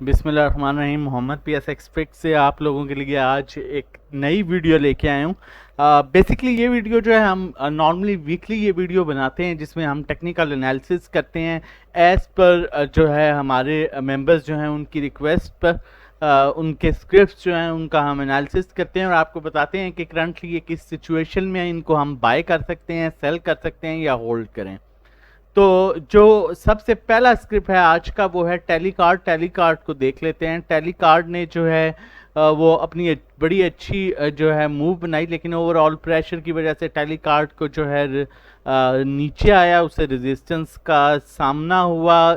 बिस्मिल्लाहिर्रहमानिर्रहीम। Mohammad PS expect से आप लोगों के लिए आज एक नई वीडियो लेके आया हूँ। बेसिकली ये वीडियो जो है हम नॉर्मली वीकली ये वीडियो बनाते हैं जिसमें हम टेक्निकल एनालिसिस करते हैं एज़ पर जो है हमारे मेंबर्स जो हैं उनकी रिक्वेस्ट पर उनके स्क्रिप्ट्स जो हैं उनका हम एनालिसिस करते हैं और आपको बताते हैं कि करंटली ये किस सिचुएशन में इनको हम बाय कर सकते हैं, सेल कर सकते हैं या होल्ड करें। तो जो सबसे पहला स्क्रिप्ट है आज का वो है टेलीकार्ड को देख लेते हैं। टेलीकार्ड ने जो है वो अपनी बड़ी अच्छी जो है मूव बनाई, लेकिन ओवरऑल प्रेशर की वजह से टेलीकार्ड को जो है नीचे आया, उसे रेजिस्टेंस का सामना हुआ।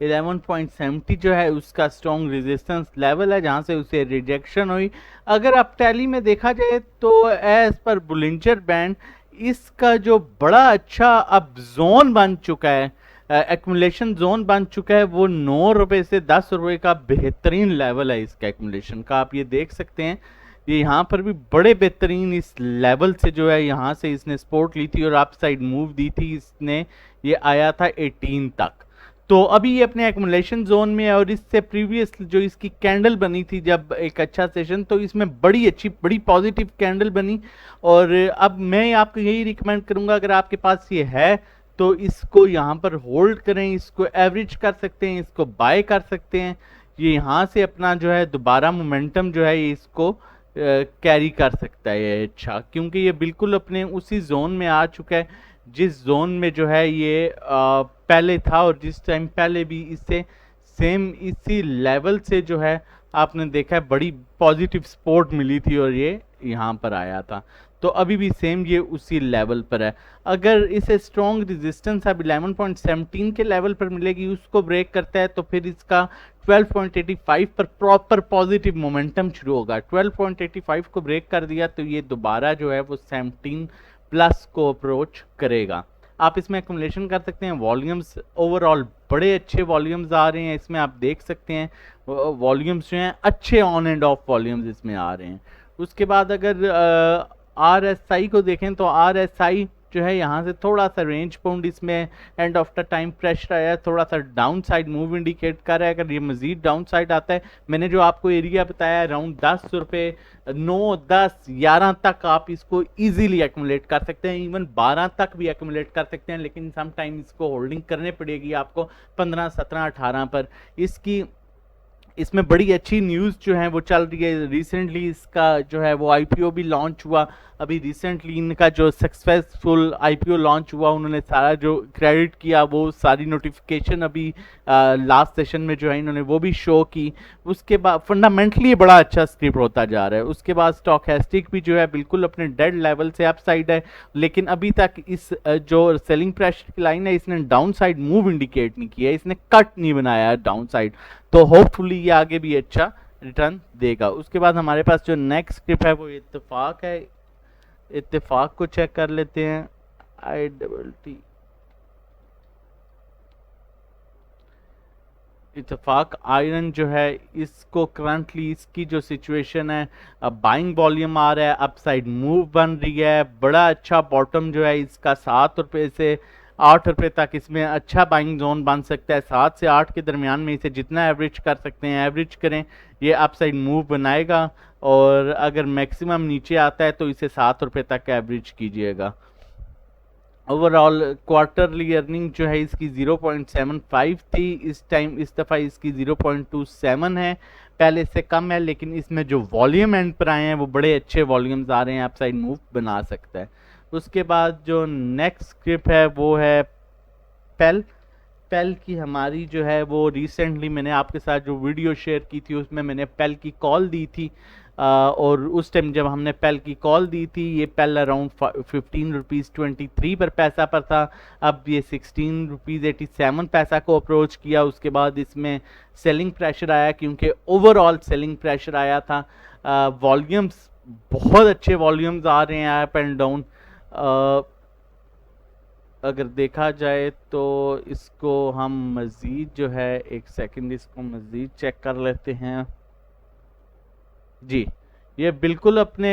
11.70 जो है उसका स्ट्रॉन्ग रेजिस्टेंस लेवल है जहां से उसे रिजेक्शन हुई। अगर आप टैली में देखा जाए तो एज पर बुलिंजर बैंड इसका जो बड़ा अच्छा अब जोन बन चुका है, एक्यूमुलेशन जोन बन चुका है, वो 9 रुपए से 10 रुपए का बेहतरीन लेवल है इसका एक्यूमुलेशन का। आप ये देख सकते हैं, ये यहाँ पर भी बड़े बेहतरीन इस लेवल से जो है यहाँ से इसने सपोर्ट ली थी और अप साइड मूव दी थी इसने। ये आया था 18 तक। तो अभी ये अपने एक्यूमुलेशन जोन में है और इससे प्रीवियस जो इसकी कैंडल बनी थी जब एक अच्छा सेशन, तो इसमें बड़ी अच्छी बड़ी पॉजिटिव कैंडल बनी। और अब मैं आपको यही रिकमेंड करूंगा, अगर आपके पास ये है तो इसको यहाँ पर होल्ड करें, इसको एवरेज कर सकते हैं, इसको बाय कर सकते हैं। ये यहाँ से अपना जो है दोबारा मोमेंटम जो है ये इसको कैरी कर सकता है अच्छा, क्योंकि ये बिल्कुल अपने उसी जोन में आ चुका है जिस जोन में जो है ये पहले था और जिस टाइम पहले भी इससे सेम इसी लेवल से जो है आपने देखा है बड़ी पॉजिटिव सपोर्ट मिली थी और ये यहाँ पर आया था। तो अभी भी सेम ये उसी लेवल पर है। अगर इसे स्ट्रॉन्ग रेजिस्टेंस अब 11.17 के लेवल पर मिलेगी, उसको ब्रेक करता है तो फिर इसका 12.85 पर प्रॉपर पॉजिटिव मोमेंटम शुरू होगा। 12.85 को ब्रेक कर दिया तो ये दोबारा जो है वो 17 प्लस को अप्रोच करेगा। आप इसमें एक्युमुलेशन कर सकते हैं। वॉल्यूम्स ओवरऑल बड़े अच्छे वॉल्यूम्स आ रहे हैं इसमें, आप देख सकते हैं वॉल्यूम्स जो हैं अच्छे ऑन एंड ऑफ वॉल्यूम्स इसमें आ रहे हैं। उसके बाद अगर आर एस आई को देखें तो आर एस आई जो है यहाँ से थोड़ा सा रेंज बाउंड इसमें end of the time pressure आया है, थोड़ा सा डाउन साइड मूव इंडिकेट कर रहा है। अगर ये मजीद डाउन साइड आता है, मैंने जो आपको एरिया बताया अराउंड 10 रुपये 9 10 11 तक आप इसको इजीली एक्यूमुलेट कर सकते हैं, इवन 12 तक भी एक्यूमुलेट कर सकते हैं, लेकिन सम टाइम इसको होल्डिंग करने पड़ेगी आपको 15 17 18 पर। इसमें बड़ी अच्छी न्यूज़ जो है वो चल रही है। रिसेंटली इसका जो है वो आईपीओ भी लॉन्च हुआ। अभी रिसेंटली इनका जो सक्सेसफुल आईपीओ लॉन्च हुआ, उन्होंने सारा जो क्रेडिट किया वो सारी नोटिफिकेशन अभी लास्ट सेशन में जो है इन्होंने वो भी शो की। उसके बाद फंडामेंटली बड़ा अच्छा स्क्रिप्ट होता जा रहा है। उसके बाद स्टॉकेस्टिक भी जो है बिल्कुल अपने डेड लेवल से अप साइड है, लेकिन अभी तक इस जो सेलिंग प्रेशर की लाइन है इसने डाउन साइड मूव इंडिकेट नहीं किया, इसने कट नहीं बनाया डाउन साइड। तो होपफुली ये आगे भी अच्छा रिटर्न देगा। उसके बाद हमारे पास जो नेक्स्ट स्क्रिप्ट है वो इत्तेफाक है। इत्तेफाक को चेक कर लेते हैं। ITT इत्तेफाक आयरन जो है इसको करंटली इसकी जो सिचुएशन है, अब बाइंग वॉल्यूम आ रहा है, अपसाइड मूव बन रही है, बड़ा अच्छा बॉटम जो है इसका 7 रुपये से 8 रुपये तक इसमें अच्छा बाइंग जोन बन सकता है। 7 से 8 के दरमियान में इसे जितना एवरेज कर सकते हैं एवरेज करें, ये अपसाइड मूव बनाएगा। और अगर मैक्सिमम नीचे आता है तो इसे 7 रुपये तक एवरेज कीजिएगा। ओवरऑल क्वार्टरली अर्निंग जो है इसकी 0.75 थी, इस टाइम इस दफ़ा इसकी 0.27 है, पहले से कम है, लेकिन इसमें जो वॉल्यूम एंड पर आए हैं वो बड़े अच्छे वॉल्यूम्स आ रहे हैं, अपसाइड मूव बना सकता है। उसके बाद जो नेक्स्ट स्क्रिप्ट है वो है पेल की हमारी जो है वो रिसेंटली मैंने आपके साथ जो वीडियो शेयर की थी उसमें मैंने पेल की कॉल दी थी। और उस टाइम जब हमने पेल की कॉल दी थी ये पेल अराउंड 15 रुपीज़ 23 पर पैसा पर था। अब ये 16 रुपीज़ 87 पैसा को अप्रोच किया। उसके बाद इसमें सेलिंग प्रेशर आया, क्योंकि ओवरऑल सेलिंग प्रेशर आया था। वॉल्यूम्स बहुत अच्छे वॉल्यूम्स आ रहे हैं अप एंड डाउन। अगर देखा जाए तो इसको हम मज़ीद जो है एक सेकंड इसको मज़ीद चेक कर लेते हैं। जी, ये बिल्कुल अपने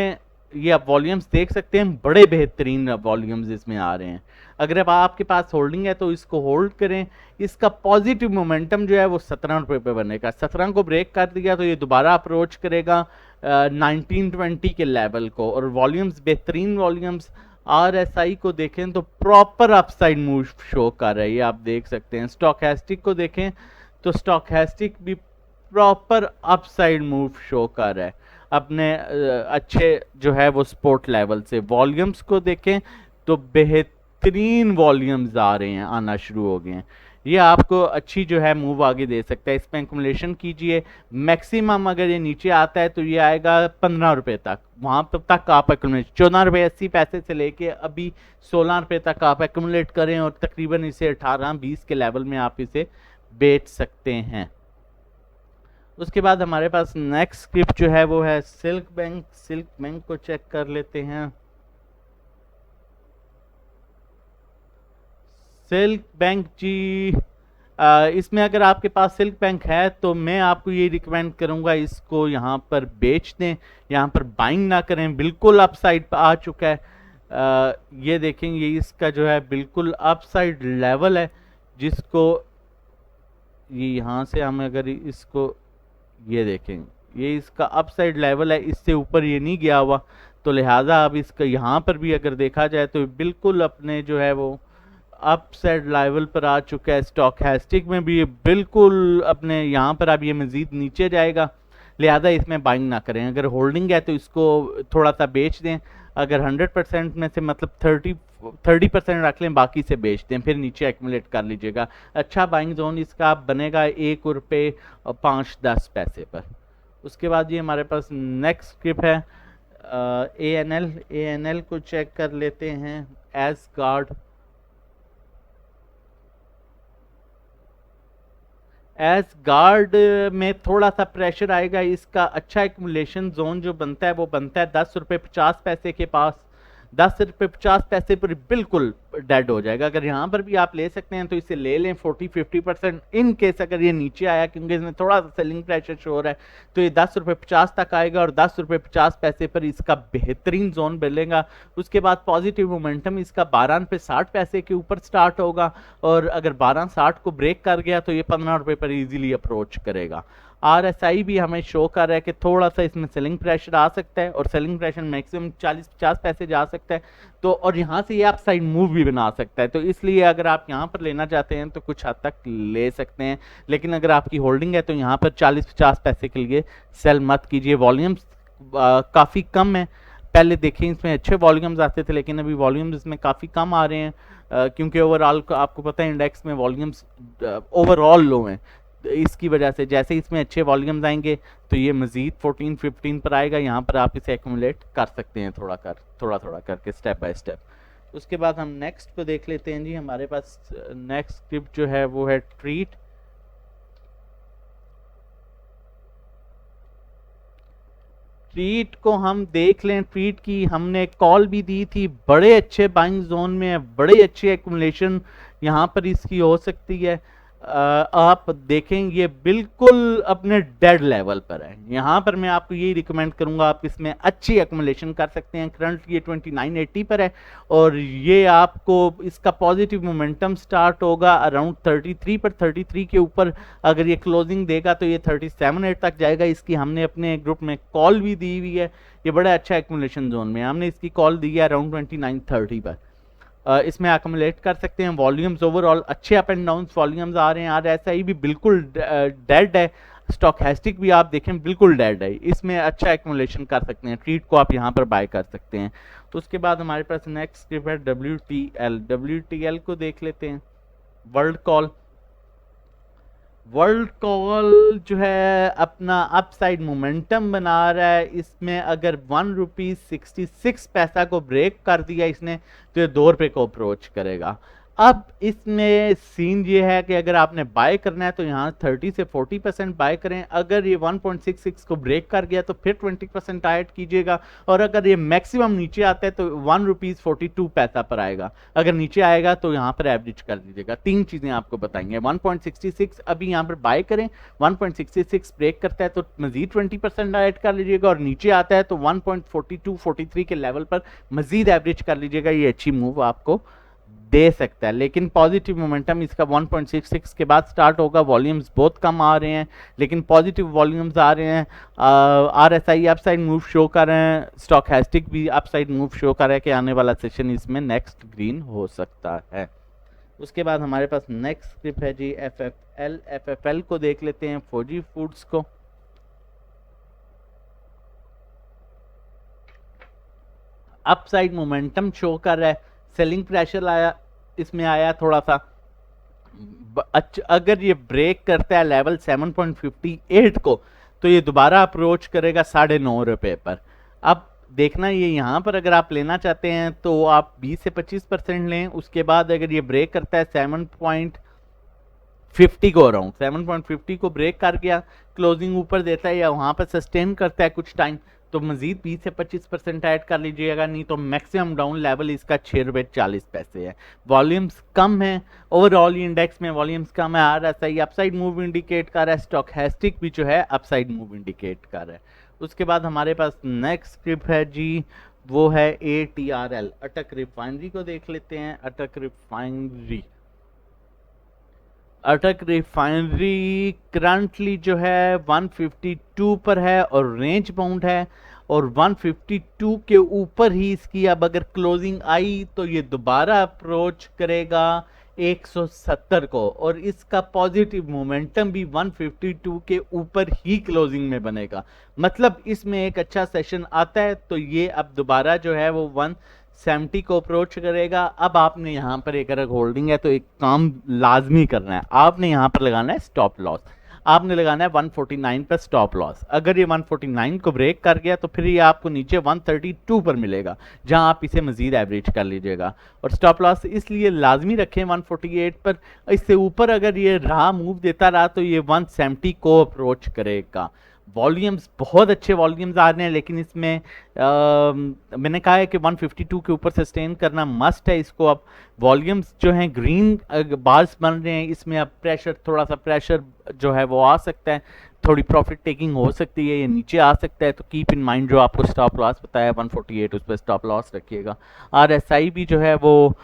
ये आप वॉल्यूम्स देख सकते हैं, बड़े बेहतरीन वॉल्यूम्स इसमें आ रहे हैं। अगर अब आपके पास होल्डिंग है तो इसको होल्ड करें। इसका पॉजिटिव मोमेंटम जो है वो 17 रुपये पे बनेगा। 17 को ब्रेक कर दिया तो ये दोबारा अप्रोच करेगा 1920 के लेवल को, और वॉल्यूम्स बेहतरीन वॉल्यूम्स। RSI को देखें तो प्रॉपर अपसाइड मूव शो कर रहा है, ये आप देख सकते हैं। स्टॉकेस्टिक को देखें तो स्टॉकेस्टिक भी प्रॉपर अपसाइड मूव शो कर रहा है अपने अच्छे जो है वो सपोर्ट लेवल से। वॉल्यूम्स को देखें तो बेहतरीन वॉल्यूम्स आ रहे हैं, आना शुरू हो गए हैं। ये आपको अच्छी जो है मूव आगे दे सकता है। इसमें एक्युमुलेशन कीजिए, मैक्सिमम अगर ये नीचे आता है तो ये आएगा 15 रुपये तक, वहाँ तक आप एक्युमुलेट 14 रुपये 80 पैसे से लेके अभी 16 रुपये तक आप एक्युमुलेट करें, और तकरीबन इसे 18-20 के लेवल में आप इसे बेच सकते हैं। उसके बाद हमारे पास नेक्स्ट स्क्रिप्ट जो है वो है सिल्क बैंक। सिल्क बैंक को चेक कर लेते हैं। सिल्क बैंक जी, इसमें अगर आपके पास सिल्क बैंक है तो मैं आपको ये रिकमेंड करूंगा इसको यहाँ पर बेच दें, यहाँ पर बाइंग ना करें। बिल्कुल अपसाइड पर आ चुका है। ये देखेंगे इसका जो है बिल्कुल अपसाइड लेवल है, जिसको ये यहाँ से हम अगर इसको ये देखेंगे, ये इसका अपसाइड लेवल है, इससे ऊपर ये नहीं गया हुआ, तो लिहाजा अब इसका यहाँ पर भी अगर देखा जाए तो बिल्कुल अपने जो है वो अपसाइड लेवल पर आ चुका है। स्टॉकेस्टिक में भी ये बिल्कुल अपने यहाँ पर अब ये मज़ीद नीचे जाएगा, लिहाजा इसमें बाइंग ना करें। अगर होल्डिंग है तो इसको थोड़ा सा बेच दें। अगर 100% में से मतलब 30% रख लें, बाकी से बेच दें, फिर नीचे एक्युमुलेट कर लीजिएगा। अच्छा बाइंग जोन इसका बनेगा 1 रुपये 5-10 पैसे पर। उसके बाद ये हमारे पास नेक्स्ट स्क्रिप्ट है ANL। ANL को चेक कर लेते हैं। एज गार्ड, एज गार्ड में थोड़ा सा प्रेशर आएगा। इसका अच्छा एक्युमुलेशन जोन जो बनता है वो बनता है 10 रुपये 50 पैसे के पास। 10 रुपये 50 पैसे पर बिल्कुल डेड हो जाएगा। अगर यहाँ पर भी आप ले सकते हैं तो इसे ले लें 40-50%। इन केस अगर ये नीचे आया, क्योंकि इसमें थोड़ा सा सेलिंग प्रेशर शो हो रहा है, तो ये 10 रुपये 50 तक आएगा और 10 रुपये 50 पैसे पर इसका बेहतरीन जोन बनेगा। उसके बाद पॉजिटिव मोमेंटम इसका 12 रुपये 60 पैसे के ऊपर स्टार्ट होगा, और अगर 12.60 को ब्रेक कर गया तो ये 15 रुपये पर इजीली अप्रोच करेगा। RSI भी हमें शो कर रहा है कि थोड़ा सा इसमें सेलिंग प्रेशर आ सकता है, और सेलिंग प्रेशर मैक्सिमम 40-50 पैसे जा सकता है, तो और यहाँ से ये आप साइड मूव भी बना सकता है। तो इसलिए अगर आप यहाँ पर लेना चाहते हैं तो कुछ हद तक ले सकते हैं, लेकिन अगर आपकी होल्डिंग है तो यहाँ पर 40-50 पैसे के लिए सेल मत कीजिए। वॉल्यूम्स काफ़ी कम है। पहले देखें इसमें अच्छे वॉल्यूम्स आते थे, लेकिन अभी वॉल्यूम्स इसमें काफ़ी कम आ रहे हैं, क्योंकि ओवरऑल आपको पता है इंडेक्स में वॉल्यूम्स ओवरऑल लो हैं। इसकी वजह से जैसे इसमें अच्छे वॉल्यूम्स आएंगे तो ये मज़ीद 14-15 पर आएगा। यहाँ पर आप इसे एक्युमुलेट कर सकते हैं थोड़ा थोड़ा करके, स्टेप बाय स्टेप। उसके बाद हम नेक्स्ट को देख लेते हैं जी। हमारे पास नेक्स्ट स्क्रिप्ट जो है वो है ट्रीट। ट्रीट को हम देख लें। ट्रीट की हमने कॉल भी दी थी, बड़े अच्छे बाइंग जोन में है, बड़े अच्छे एक्युमुलेशन यहाँ पर इसकी हो सकती है। आप देखें ये बिल्कुल अपने डेड लेवल पर है। यहाँ पर मैं आपको यही रिकमेंड करूँगा, आप इसमें अच्छी एक्युमुलेशन कर सकते हैं। करंट ये 2980 पर है, और ये आपको इसका पॉजिटिव मोमेंटम स्टार्ट होगा अराउंड 33 पर। 33 के ऊपर अगर ये क्लोजिंग देगा तो ये 37.8 तक जाएगा। इसकी हमने अपने ग्रुप में कॉल भी दी हुई है। ये बड़ा अच्छा एक्युमुलेशन जोन में हमने इसकी कॉल दी है अराउंड 2930 पर। इसमें अकमुलेट कर सकते हैं। वॉल्यूम्स ओवरऑल अच्छे अप एंड डाउन वॉल्यूम्स आ रहे हैं। RSI भी बिल्कुल डेड है। स्टॉकेस्टिक भी आप देखें बिल्कुल डेड है। इसमें अच्छा एक्युमुलेशन कर सकते हैं। ट्रीट को आप यहाँ पर बाय कर सकते हैं। तो उसके बाद हमारे पास नेक्स्ट स्क्रिप्ट है WTL। WTL को देख लेते हैं। World call. वर्ल्ड कॉल जो है अपना अपसाइड मोमेंटम बना रहा है। इसमें अगर 1 रुपीज़ 66 पैसा को ब्रेक कर दिया इसने तो ये 2 रुपये को अप्रोच करेगा। अब इसमें सीन ये है कि अगर आपने बाय करना है तो यहाँ 30 से 40% बाय करें, अगर ये 1.66 को ब्रेक कर गया तो फिर 20% ऐड कीजिएगा, और अगर ये मैक्सिमम नीचे आता है तो ₹1.42 पर आएगा, अगर नीचे आएगा तो यहाँ पर एवरेज कर दीजिएगा। तीन चीज़ें आपको बताएंगे। 1.66 अभी यहाँ पर बाय करें, 1.66 ब्रेक करता है तो मजीद 20% ऐड कर लीजिएगा, और नीचे आता है तो 1.42-43 के लेवल पर मजीद एवरेज कर लीजिएगा। ये अच्छी मूव आपको दे सकता है, लेकिन पॉजिटिव मोमेंटम इसका 1.66 के बाद स्टार्ट होगा। वॉल्यूम्स बहुत कम आ रहे हैं, लेकिन पॉजिटिव वॉल्यूम्स आ रहे हैं। RSI अपसाइड मूव शो कर रहे हैं, स्टॉकैस्टिक भी अपसाइड मूव शो कर रहा है कि आने वाला सेशन इसमें नेक्स्ट ग्रीन हो सकता है। उसके बाद हमारे पास नेक्स्ट स्क्रिप्ट है जी FFL को देख लेते हैं, फौजी फूड्स को। अपसाइड मोमेंटम शो कर रहा है, सेलिंग प्रेशर आया, इसमें आया थोड़ा सा। अगर ये ब्रेक करता है लेवल 7.58 को तो ये दोबारा अप्रोच करेगा ₹9.5 पर। अब देखना, ये यहाँ पर अगर आप लेना चाहते हैं तो आप 20 से 25% लें। उसके बाद अगर ये ब्रेक करता है 7.50 को, अराउंड 7.50 को ब्रेक कर गया, क्लोजिंग ऊपर देता है या वहाँ पर सस्टेन करता है कुछ टाइम, तो मजीद 20 से 25% ऐड कर लीजिएगा, नहीं तो मैक्सिमम डाउन लेवल इसका ₹6.40 है। वॉल्यूम्स कम है, ओवरऑल इंडेक्स में वॉल्यूम्स कम है। RSI अपसाइड मूव इंडिकेट कर रहा है, स्टॉकैस्टिक भी जो है अपसाइड मूव इंडिकेट कर रहा है। उसके बाद हमारे पास नेक्स्ट स्क्रिप्ट है जी, वो है ATRL, अटक रिफाइनरी को देख लेते हैं। अटक रिफाइनरी करंटली जो है 152 पर है और रेंज बाउंड है, और 152 के ऊपर ही इसकी अब अगर क्लोजिंग आई तो ये दोबारा अप्रोच करेगा 170 को, और इसका पॉजिटिव मोमेंटम भी 152 के ऊपर ही क्लोजिंग में बनेगा। मतलब इसमें एक अच्छा सेशन आता है तो ये अब दोबारा जो है वो 170 को अप्रोच करेगा। अब आपने यहाँ पर एक अगर होल्डिंग है तो एक काम लाजमी करना है, आपने यहाँ पर लगाना है स्टॉप लॉस। आपने लगाना है 149 पर स्टॉप लॉस। अगर ये 149 को ब्रेक कर गया तो फिर ये आपको नीचे 132 पर मिलेगा, जहां आप इसे मजीद एवरेज कर लीजिएगा। और स्टॉप लॉस इसलिए लाजमी रखें 148 पर, इससे ऊपर अगर ये रहा मूव देता रहा तो ये 170 को अप्रोच करेगा। वॉल्यूम्स बहुत अच्छे वॉल्यूम्स आ रहे हैं, लेकिन इसमें मैंने कहा है कि 152 के ऊपर सस्टेन करना मस्ट है इसको। अब वॉल्यूम्स जो हैं ग्रीन बार्स बन रहे हैं, इसमें अब प्रेशर, थोड़ा सा प्रेशर जो है वो आ सकता है, थोड़ी प्रॉफिट टेकिंग हो सकती है, ये नीचे आ सकता है। तो कीप इन माइंड जो आपको स्टॉप लॉस बताया 148, उस पर स्टॉप लॉस रखिएगा। RSI भी जो है वो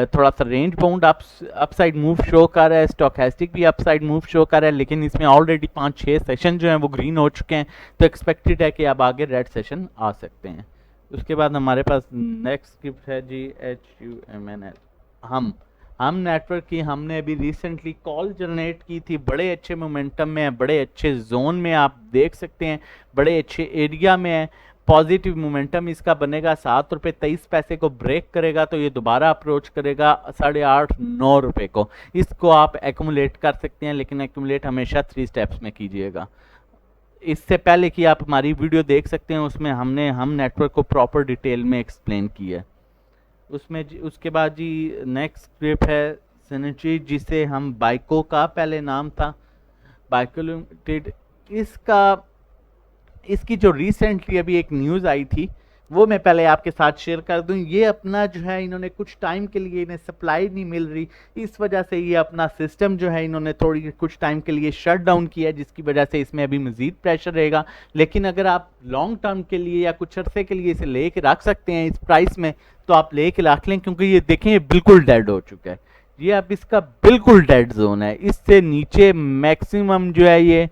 थोड़ा सा range bound upside move show कर रहा है, स्टॉकैस्टिक भी अपसाइड मूव शो कर रहा है, लेकिन इसमें ऑलरेडी 5-6 सेशन जो हैं वो ग्रीन हो चुके हैं, तो एक्सपेक्टेड है कि अब आगे रेड सेशन आ सकते हैं। उसके बाद हमारे पास नेक्स्ट स्क्रिप्ट है जी HUMNL, हम नेटवर्क की हमने अभी रिसेंटली कॉल जनरेट की थी, बड़े अच्छे मोमेंटम में है, बड़े अच्छे जोन में आप देख सकते हैं, बड़े अच्छे एरिया में है। पॉजिटिव मोमेंटम इसका बनेगा, ₹7.23 को ब्रेक करेगा तो ये दोबारा अप्रोच करेगा ₹8.5-9 को। इसको आप एक्यूमुलेट कर सकते हैं, लेकिन एक्यूमुलेट हमेशा 3 स्टेप्स में कीजिएगा। इससे पहले कि आप हमारी वीडियो देख सकते हैं, उसमें हमने हम नेटवर्क को प्रॉपर डिटेल में एक्सप्लेन किया है। उसमें उसके बाद जी नेक्स्ट स्क्रिप्ट है सिनर्जी, जिसे हम बाइको का पहले नाम था, बाइको लिमिटेड। इसकी जो रिसेंटली अभी एक न्यूज़ आई थी वो मैं पहले आपके साथ शेयर कर दूं। ये अपना जो है इन्होंने कुछ टाइम के लिए इन्हें सप्लाई नहीं मिल रही, इस वजह से ये अपना सिस्टम जो है इन्होंने थोड़ी कुछ टाइम के लिए शट डाउन किया, जिसकी वजह से इसमें अभी मज़ीद प्रेशर रहेगा। लेकिन अगर आप लॉन्ग टर्म के लिए या कुछ अरसे के लिए इसे ले के रख सकते हैं इस प्राइस में, तो आप ले के रख लें, क्योंकि ये देखें ये बिल्कुल डेड हो चुका है। ये अब इसका बिल्कुल डेड जोन है। इससे नीचे मैक्सिमम जो है ये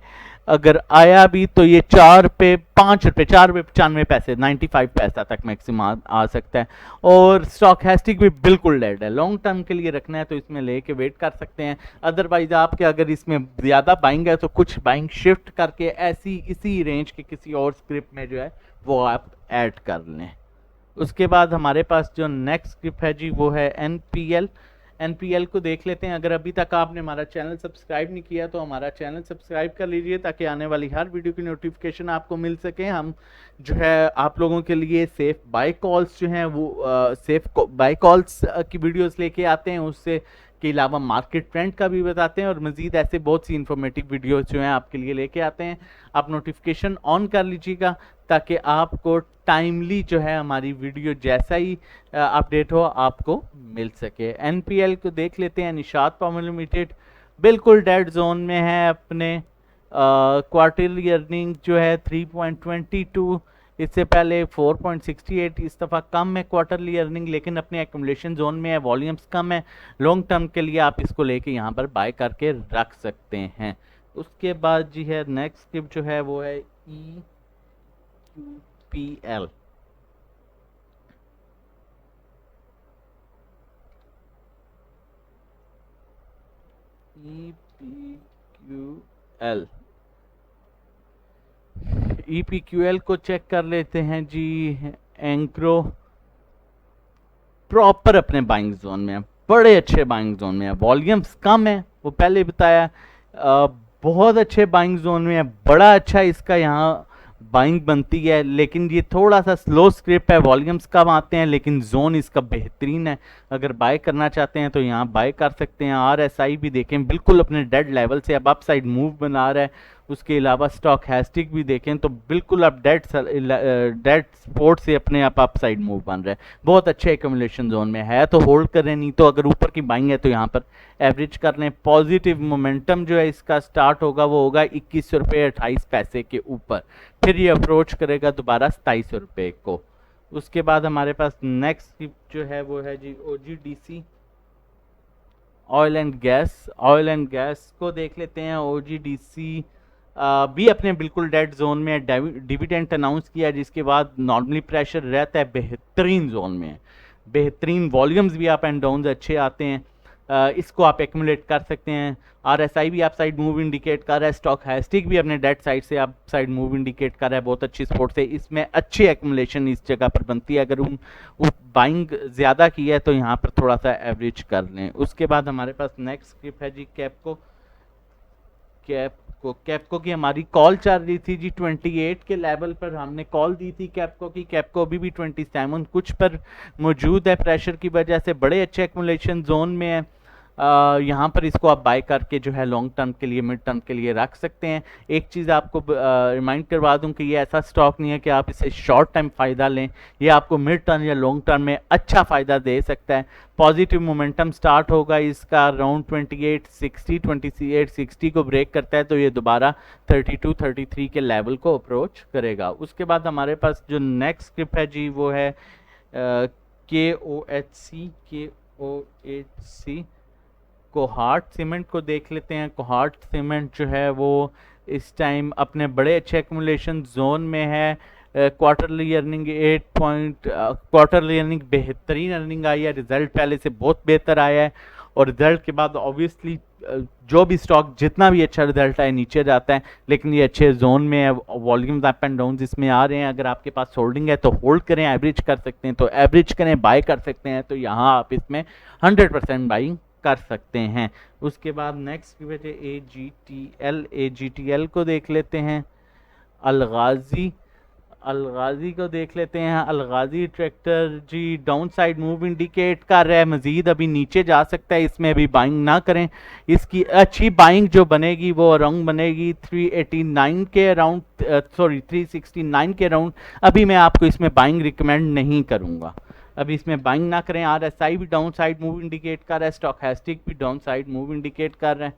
अगर आया भी तो ये ₹4.95 95 तक मैक्सिमम आ सकता है। और स्टॉकैस्टिक भी बिल्कुल डेड है। लॉन्ग टर्म के लिए रखना है तो इसमें लेके वेट कर सकते हैं, अदरवाइज आपके अगर इसमें ज़्यादा बाइंग है तो कुछ बाइंग शिफ्ट करके ऐसी इसी रेंज के किसी और स्क्रिप्ट में जो है वो आप ऐड कर लें। उसके बाद हमारे पास जो नेक्स्ट स्क्रिप्ट है जी वो है NPL। एनपीएल को देख लेते हैं। अगर अभी तक आपने हमारा चैनल सब्सक्राइब नहीं किया तो हमारा चैनल सब्सक्राइब कर लीजिए ताकि आने वाली हर वीडियो की नोटिफिकेशन आपको मिल सके। हम जो है आप लोगों के लिए सेफ बाय कॉल्स जो हैं वो सेफ बाय कॉल्स की वीडियोस लेके आते हैं, उससे के अलावा मार्केट ट्रेंड का भी बताते हैं और मजीद ऐसे बहुत सी इंफॉर्मेटिव वीडियोस जो हैं आपके लिए लेके आते हैं। आप नोटिफिकेशन ऑन कर लीजिएगा ताकि आपको टाइमली जो है हमारी वीडियो जैसा ही अपडेट हो आपको मिल सके। एनपीएल को देख लेते हैं। निशात पावर लिमिटेड बिल्कुल डेड जोन में है। अपने क्वार्टरली अर्निंग जो है 3.22, इससे पहले 4.68, इस दफ़ा कम है क्वार्टरली अर्निंग, लेकिन अपने एक्यूमुलेशन जोन में है, वॉल्यूम्स कम है। लॉन्ग टर्म के लिए आप इसको लेके यहाँ पर बाय करके रख सकते हैं। उसके बाद जी है नेक्स्ट स्क्रिप्ट जो है वो है EQPL। EPQL को चेक कर लेते हैं जी। एंक्रो प्रॉपर अपने बाइंग जोन में है, बड़े अच्छे बाइंग जोन में है। वॉल्यूम्स कम है, वो पहले बताया, बहुत अच्छे बाइंग जोन में है, बड़ा अच्छा इसका यहाँ बाइंग बनती है। लेकिन ये थोड़ा सा स्लो स्क्रिप्ट है, वॉल्यूम्स कम आते हैं, लेकिन जोन इसका बेहतरीन है। अगर बाय करना चाहते हैं तो यहाँ बाय कर सकते हैं। RSI भी देखें, बिल्कुल अपने डेड लेवल से अब अपसाइड मूव बना रहा है। उसके अलावा स्टॉक हैस्टिक भी देखें तो बिल्कुल अब डेड सपोर्ट से अपने आप अपसाइड मूव बन रहा है। बहुत अच्छे एक्यूमुलेशन जोन में है तो होल्ड करें, नहीं तो अगर ऊपर की बाइंग है तो यहाँ पर एवरेज कर लें। पॉजिटिव मोमेंटम जो है इसका स्टार्ट होगा वो होगा 21 रुपये 28 पैसे के ऊपर, फिर ये अप्रोच करेगा दोबारा 27 रुपये को। उसके बाद हमारे पास नेक्स्ट जो है वो है जी OGDC oil and gas. Oil and gas को देख लेते हैं। OGDC भी अपने बिल्कुल डेड जोन में डिविडेंड अनाउंस किया, जिसके बाद नॉर्मली प्रेशर रहता है, बेहतरीन जोन में है, बेहतरीन वॉल्यूम्स भी अप एंड डाउन अच्छे आते हैं। इसको आप एक्यूमुलेट कर सकते हैं। RSI भी अप साइड मूव इंडिकेट कर रहा है, स्टॉक हैस्टिक भी अपने डेड साइड से अप साइड मूव इंडिकेट कर रहा है, बहुत अच्छी सपोर्ट से। इसमें अच्छी एक्यूमुलेशन इस जगह पर बनती है। अगर बाइंग ज़्यादा की है तो यहाँ पर थोड़ा सा एवरेज कर लें। उसके बाद हमारे पास नेक्स्ट स्क्रिप्ट है जी कैपको की हमारी कॉल चल रही थी जी 28 के लेवल पर हमने कॉल दी थी कैपको की। कैपको अभी भी 27 कुछ पर मौजूद है, प्रेशर की वजह से बड़े अच्छे एक्यूमुलेशन जोन में है। यहाँ पर इसको आप बाय करके जो है लॉन्ग टर्म के लिए, मिड टर्म के लिए रख सकते हैं। एक चीज़ आपको रिमाइंड करवा दूं कि ये ऐसा स्टॉक नहीं है कि आप इसे शॉर्ट टाइम फ़ायदा लें, ये आपको मिड टर्म या लॉन्ग टर्म में अच्छा फ़ायदा दे सकता है। पॉजिटिव मोमेंटम स्टार्ट होगा इसका अराउंड 2860 को ब्रेक करता है तो ये दोबारा 32-33 के लेवल को अप्रोच करेगा। उसके बाद हमारे पास जो नेक्स्ट स्क्रिप्ट है जी वो है KOHC कोहार्ट सीमेंट को देख लेते हैं। कोहार्ट सीमेंट जो है वो इस टाइम अपने बड़े अच्छे एक्यूमुलेशन जोन में है। क्वार्टरली अर्निंग क्वार्टरली अर्निंग बेहतरीन अर्निंग आई है, रिजल्ट पहले से बहुत बेहतर आया है और रिजल्ट के बाद ऑब्वियसली जो भी स्टॉक जितना भी अच्छा रिजल्ट आए नीचे जाता है, लेकिन ये अच्छे जोन में है, वॉल्यूम्स अप एंड डाउन इसमें आ रहे हैं। अगर आपके पास होल्डिंग है तो होल्ड करें, एवरेज कर सकते हैं तो एवरेज करें, बाय कर सकते हैं तो यहाँ आप इसमें 100% बाइंग कर सकते हैं। उसके बाद नेक्स्ट की वजह AGTL को देख लेते हैं। अलगाजी को देख लेते हैं। अलगाजी ट्रैक्टर जी डाउन साइड मूव इंडिकेट कर रहा है, मजीद अभी नीचे जा सकता है, इसमें अभी बाइंग ना करें। इसकी अच्छी बाइंग जो बनेगी वो अराउंड बनेगी 389 के अराउंड, 369 के अराउंड। अभी मैं आपको इसमें बाइंग रिकमेंड नहीं करूँगा, अभी इसमें बाइंग ना करें। RSI भी डाउन साइड मूव इंडिकेट कर रहा है, स्टॉक हैस्टिक भी डाउन साइड मूव इंडिकेट कर रहा है।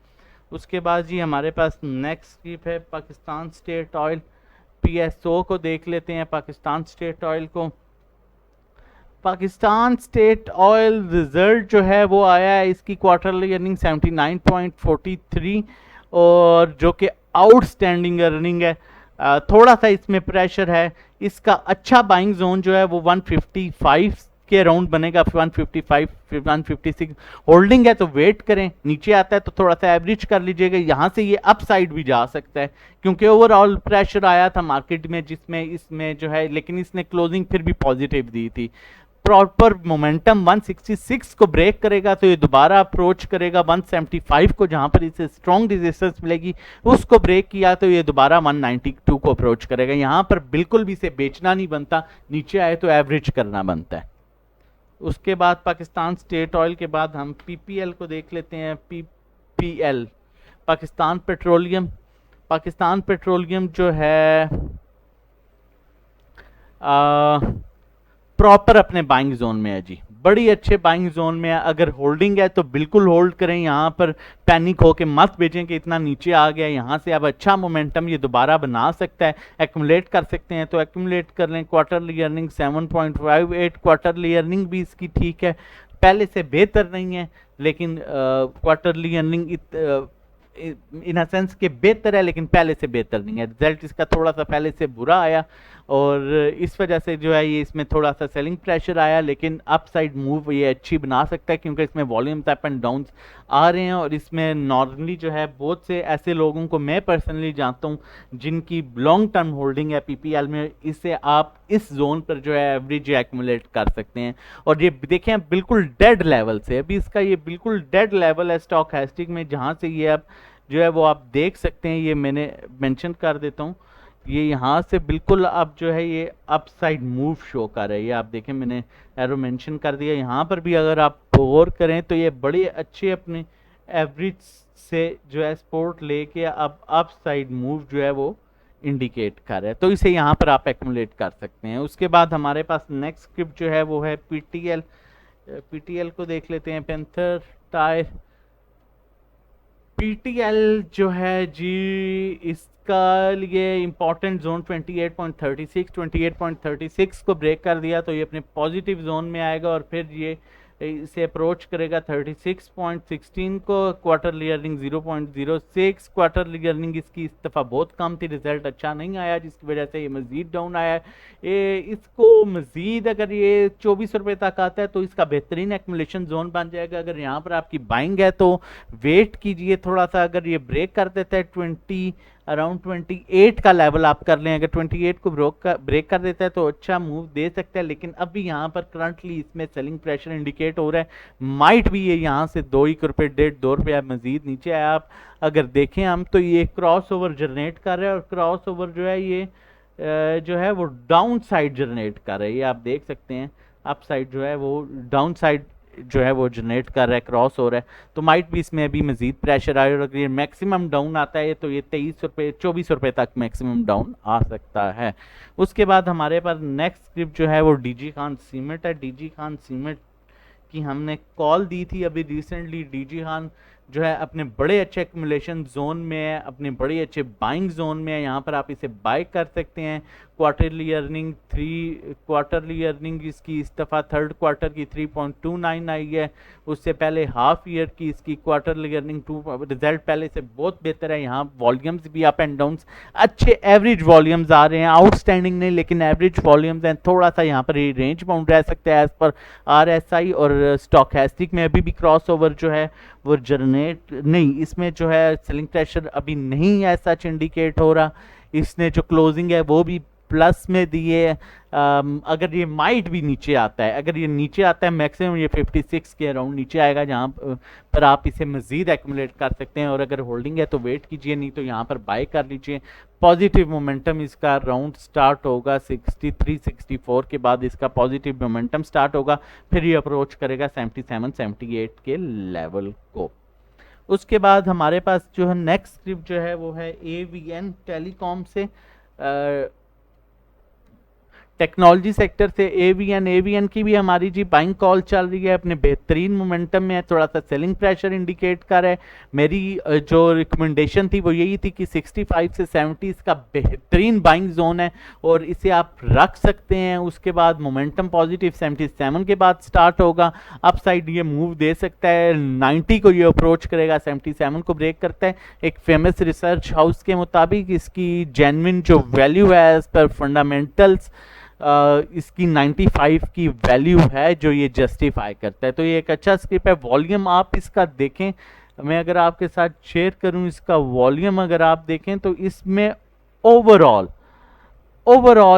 उसके बाद जी हमारे पास नेक्स्ट स्क्रिप्ट है पाकिस्तान स्टेट ऑयल। PSO को देख लेते हैं। पाकिस्तान स्टेट ऑयल को, पाकिस्तान स्टेट ऑयल रिजल्ट जो है वो आया है, इसकी क्वार्टरली अर्निंग 79.43 और जो कि आउटस्टैंडिंग अर्निंग है। थोड़ा सा इसमें प्रेशर है। इसका अच्छा बाइंग जोन जो है वो 155 के अराउंड बनेगा, 155 156 होल्डिंग है तो वेट करें, नीचे आता है तो थोड़ा सा एवरेज कर लीजिएगा। यहाँ से ये अप साइड भी जा सकता है क्योंकि ओवरऑल प्रेशर आया था मार्केट में जिसमें इसमें जो है, लेकिन इसने क्लोजिंग फिर भी पॉजिटिव दी थी। प्रॉपर मोमेंटम 166 को ब्रेक करेगा तो ये दोबारा अप्रोच करेगा 175 को, जहां पर इसे स्ट्रॉन्ग रेजिस्टेंस मिलेगी, उसको ब्रेक किया तो ये दोबारा 192 को अप्रोच करेगा। यहां पर बिल्कुल भी इसे बेचना नहीं बनता, नीचे आए तो एवरेज करना बनता है। उसके बाद पाकिस्तान स्टेट ऑयल के बाद हम पीपीएल को देख लेते हैं। PPL Pakistan petroleum. Pakistan petroleum जो है प्रॉपर अपने बाइंग जोन में है जी, बड़ी अच्छे बाइंग जोन में है। अगर होल्डिंग है तो बिल्कुल होल्ड करें, यहाँ पर पैनिक होके मत बेचें कि इतना नीचे आ गया। यहाँ से अब अच्छा मोमेंटम ये दोबारा बना सकता है, एक्यूमुलेट कर सकते हैं तो एक्यूमुलेट कर लें। क्वार्टरली अर्निंग 7.58, क्वार्टरली अर्निंग भी इसकी ठीक है, पहले से बेहतर नहीं है, लेकिन क्वार्टरली अर्निंग इन सेंस के बेहतर है लेकिन पहले से बेहतर नहीं है। रिजल्ट इसका थोड़ा सा पहले से बुरा आया और इस वजह से जो है ये इसमें थोड़ा सा सेलिंग प्रेशर आया, लेकिन अपसाइड मूव ये अच्छी बना सकता है क्योंकि इसमें वॉल्यूम्स अप एंड डाउन्स आ रहे हैं। और इसमें नॉर्मली जो है बहुत से ऐसे लोगों को मैं पर्सनली जानता हूँ जिनकी लॉन्ग टर्म होल्डिंग है पीपीएल में, इससे आप इस जोन पर जो है एवरेज एक्यूमुलेट कर सकते हैं। और ये देखें बिल्कुल डेड लेवल से, अभी इसका ये बिल्कुल डेड लेवल है स्टॉकैस्टिक में, जहाँ से ये अब जो है वो आप देख सकते हैं। ये मैंने मेंशन कर देता हूँ, ये यहाँ से बिल्कुल अब जो है ये अपसाइड मूव शो कर रहा है। ये आप देखें मैंने एरो मेंशन कर दिया। यहाँ पर भी अगर आप गौर करें तो ये बड़े अच्छे अपने एवरेज से जो है सपोर्ट लेके अब अपसाइड मूव जो है वो इंडिकेट कर रहा है, तो इसे यहाँ पर आप एक्यूमुलेट कर सकते हैं। उसके बाद हमारे पास नेक्स्ट स्क्रिप्ट जो है वो है पीटीएल। पीटीएल को देख लेते हैं। पैंथर टायर पीटीएल जो है जी, इसका लिए इंपॉर्टेंट जोन 28.36 को ब्रेक कर दिया तो ये अपने पॉजिटिव जोन में आएगा और फिर ये इसे अप्रोच करेगा 36.16 को। क्वार्टरली अर्निंग 0.06, क्वार्टरली अर्निंग इसकी इस दफ़ा बहुत कम थी, रिजल्ट अच्छा नहीं आया जिसकी वजह से ये मज़ीद डाउन आया है। इसको मज़ीद अगर ये 24 रुपये तक आता है तो इसका बेहतरीन एक्यूमुलेशन जोन बन जाएगा। अगर यहाँ पर आपकी बाइंग है तो वेट कीजिए थोड़ा सा, अगर ये ब्रेक कर देता है अराउंड 28 का लेवल आप कर लें, अगर 28 को ब्रेक कर देता है तो अच्छा मूव दे सकता है। लेकिन अभी यहाँ पर करंटली इसमें सेलिंग प्रेशर इंडिकेट हो रहा है, माइट भी ये यहाँ से 2 रुपये 1.5-2 रुपये मजीद नीचे आया। आप अगर देखें हम तो ये क्रॉस ओवर जनरेट कर रहा है और क्रॉस ओवर जो है ये जो है वो डाउन साइड जनरेट कर रहा है। ये आप देख सकते हैं अप साइड जो है वो डाउन साइड जो है वो जनरेट कर रहा है, क्रॉस हो रहा है, तो माइट भी इसमें अभी मजीद प्रेशर आए और अगर ये मैक्सिमम डाउन आता है तो ये 23 रुपये 24 रुपये तक मैक्सिमम डाउन आ सकता है। उसके बाद हमारे पास नेक्स्ट स्क्रिप्ट जो है वो डीजी खान सीमेंट है। डीजी खान सीमेंट की हमने कॉल दी थी अभी रिसेंटली। डीजी खान जो है अपने बड़े अच्छे एक्यूमुलेशन जोन में है, अपने बड़े अच्छे बाइंग जोन में है, यहाँ पर आप इसे बाय कर सकते हैं। क्वार्टरली अर्निंग इसकी इस दफ़ा थर्ड क्वार्टर की 3.29 आई है, उससे पहले हाफ ईयर की इसकी क्वार्टरली अर्निंग रिजल्ट पहले से बहुत बेहतर है। यहाँ वॉल्यूम्स भी अप एंड डाउन अच्छे एवरेज वॉल्यूम्स आ रहे हैं, आउटस्टैंडिंग नहीं लेकिन एवरेज वॉल्यूम्स हैं। थोड़ा सा यहाँ पर रेंज बाउंड रह सकता है एज पर RSI और स्टॉकैस्टिक में अभी भी क्रॉस ओवर जो है वो जनरेट नहीं, इसमें जो है सेलिंग प्रेशर अभी नहीं है सच इंडिकेट हो रहा। इसने जो क्लोजिंग है वो भी प्लस में दिए। अगर ये माइट भी नीचे आता है, अगर ये नीचे आता है मैक्सिमम ये 56 के अराउंड नीचे आएगा, जहाँ पर आप इसे मजीद एक्यूमुलेट कर सकते हैं। और अगर होल्डिंग है तो वेट कीजिए, नहीं तो यहाँ पर बाय कर लीजिए। पॉजिटिव मोमेंटम इसका राउंड स्टार्ट होगा 63-64 के बाद इसका पॉजिटिव मोमेंटम स्टार्ट होगा, फिर ये अप्रोच करेगा 77-78 के लेवल को। उसके बाद हमारे पास जो है नेक्स्ट स्क्रिप्ट जो है वो है AVN टेलीकॉम से, टेक्नोलॉजी सेक्टर से। एवीएन की भी हमारी जी बाइंग कॉल चल रही है, अपने बेहतरीन मोमेंटम में है, थोड़ा सा सेलिंग प्रेशर इंडिकेट कर है। मेरी जो रिकमेंडेशन थी वो यही थी कि 65 से 70 इसका बेहतरीन बाइंग जोन है और इसे आप रख सकते हैं। उसके बाद मोमेंटम पॉजिटिव 77 के बाद स्टार्ट होगा, अप साइड ये मूव दे सकता है, 90 को ये अप्रोच करेगा, 77 को ब्रेक करता है। एक फेमस रिसर्च हाउस के मुताबिक इसकी जेन्युइन जो वैल्यू है एज पर फंडामेंटल्स इसकी 95 की वैल्यू है जो ये जस्टिफाई करता है। तो ये एक अच्छा स्क्रिप्ट है। वॉल्यूम आप इसका देखें, मैं अगर आपके साथ शेयर करूं इसका वॉल्यूम अगर आप देखें तो इसमें ओवरऑल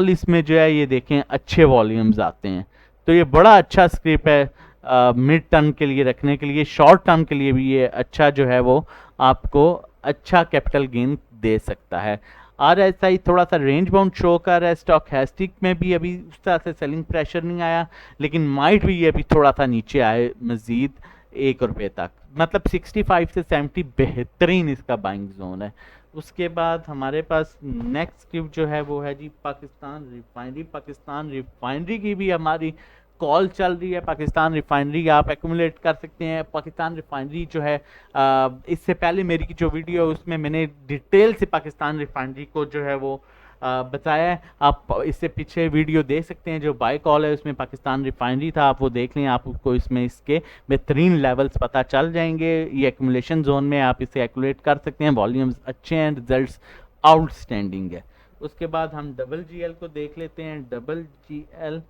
इसमें जो है ये देखें अच्छे वॉल्यूम्स आते हैं। तो ये बड़ा अच्छा स्क्रिप है मिड टर्म के लिए रखने के लिए, शॉर्ट टर्म के लिए भी ये अच्छा जो है वो आपको अच्छा कैपिटल गेन दे सकता है। RSI थोड़ा सा रेंज बाउंड शो कर रहा है, स्टॉकैस्टिक में भी अभी उस तरह से सेलिंग प्रेशर नहीं आया, लेकिन माइट भी ये अभी थोड़ा सा नीचे आए मजीद ₹1 तक, मतलब 65 से 70 बेहतरीन इसका बाइंग जोन है। उसके बाद हमारे पास नेक्स्ट स्क्रिप्ट जो है वो है जी पाकिस्तान रिफाइनरी। पाकिस्तान रिफाइनरी की भी हमारी कॉल चल रही है। पाकिस्तान रिफाइनरी आप एक्यूमुलेट कर सकते हैं। पाकिस्तान रिफाइनरी जो है इससे पहले मेरी की जो वीडियो है उसमें मैंने डिटेल से पाकिस्तान रिफाइनरी को जो है वो बताया है। आप इससे पीछे वीडियो देख सकते हैं, जो बाय कॉल है उसमें पाकिस्तान रिफाइनरी था, आप वो देख लें, आपको इसमें इसके बेहतरीन लेवल्स पता चल जाएंगे। ये एक्यूमुलेशन जोन में आप इसे एक्यूमुलेट कर सकते हैं, वॉल्यूम्स अच्छे हैं, रिजल्ट्स आउटस्टैंडिंग है। उसके बाद हम WGL को देख लेते हैं। WGL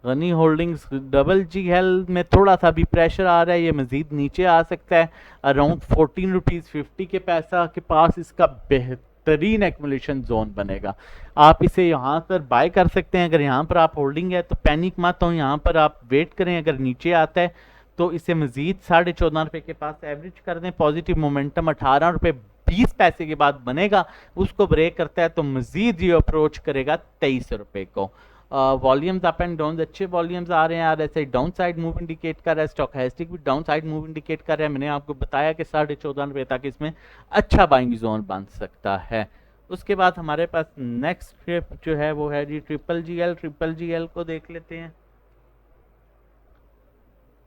गनी होल्डिंग्स, WGL में थोड़ा सा भी प्रेशर आ रहा है, ये मजीद नीचे आ सकता है। अराउंड ₹14.50 के पैसा के पास इसका बेहतरीन एक्मुलेशन जोन बनेगा। आप इसे यहाँ पर बाय कर सकते हैं। अगर यहाँ पर आप होल्डिंग है तो पैनिक मत हो, यहाँ पर आप वेट करें। अगर नीचे आता है तो इसे मजीद ₹14.5 के पास एवरेज कर दें। पॉजिटिव मोमेंटम ₹18.20 के बाद बनेगा, उसको ब्रेक करता है तो मजीद ये अप्रोच करेगा ₹23 को। वॉल्यूम्स अप एंड डाउन अच्छे वॉल्यूम्स आ रहे हैं। RSI down side move indicate कर रहा है, स्टॉकैस्टिक भी डाउन साइड मूव इंडिकेट कर रहा है। मैंने आपको बताया कि ₹14.5 तक इसमें अच्छा बाइंग जोन बन सकता है। उसके बाद हमारे पास नेक्स्ट स्क्रिप्ट जो है वो है जी GGL। GGL को देख लेते हैं।